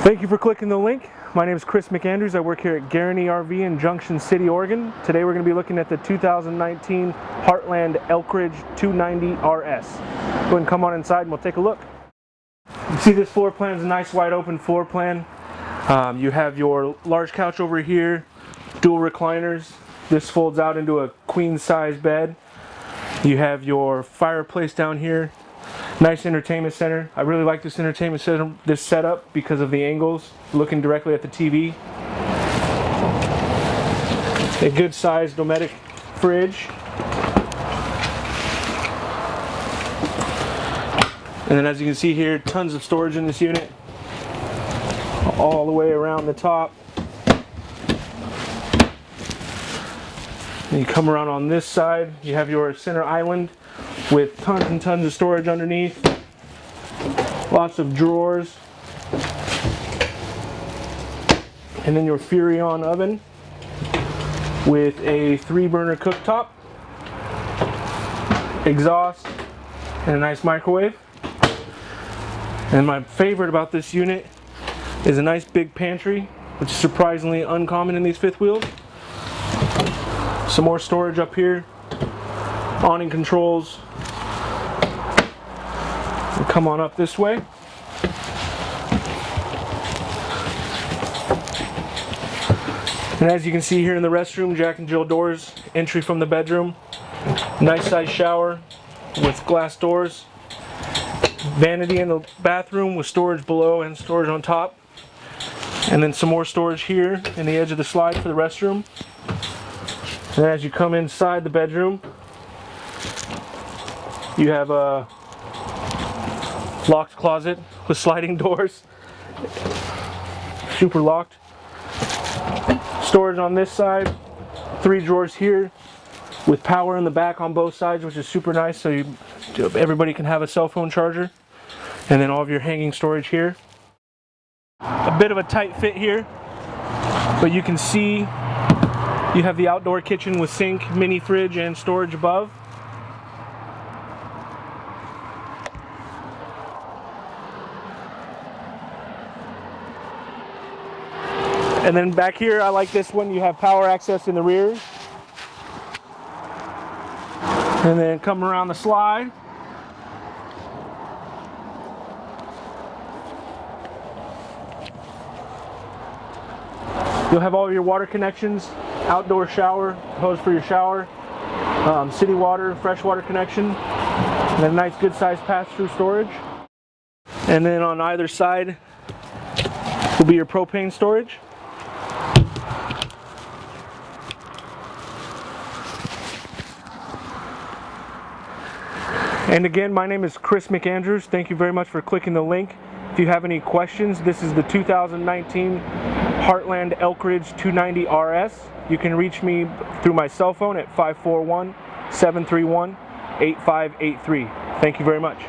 Thank you for clicking the link. My name is Chris McAndrews. I work here at Guaranty RV in Junction City, Oregon. Today we're going to be looking at the 2019 Heartland ElkRidge 290 RS. Go ahead and come on inside and we'll take a look. You see this floor plan is a nice wide open floor plan. You have your large couch over here, dual recliners. This folds out into a queen size bed. You have your fireplace down here. Nice entertainment center. I really like this entertainment center, this setup, because of the angles, looking directly at the TV. A good sized Dometic fridge. And then as you can see here, tons of storage in this unit. All the way around the top. And you come around on this side, you have your center island with tons and tons of storage underneath. Lots of drawers. And then your Furrion oven with a 3-burner cooktop, exhaust, and a nice microwave. And my favorite about this unit is a nice big pantry, which is surprisingly uncommon in these fifth wheels. Some more storage up here, awning controls. We'll come on up this way. And as you can see here in the restroom, Jack and Jill doors, entry from the bedroom. Nice size shower with glass doors. Vanity in the bathroom with storage below and storage on top. And then some more storage here in the edge of the slide for the restroom. And as you come inside the bedroom, you have a locked closet with sliding doors. Super locked. Storage on this side. 3 drawers here with power in the back on both sides, which is super nice, so everybody can have a cell phone charger. And then all of your hanging storage here. A bit of a tight fit here, but you can see you have the outdoor kitchen with sink, mini fridge, and storage above. And then back here, I like this one, you have power access in the rear. And then come around the slide. You'll have all of your water connections, outdoor shower, hose for your shower, city water, fresh water connection, and a nice good sized pass-through storage. And then on either side will be your propane storage. And again, my name is Chris McAndrews. Thank you very much for clicking the link. If you have any questions, this is the 2019 Heartland ElkRidge 290 RS. You can reach me through my cell phone at 541-731-8583. Thank you very much.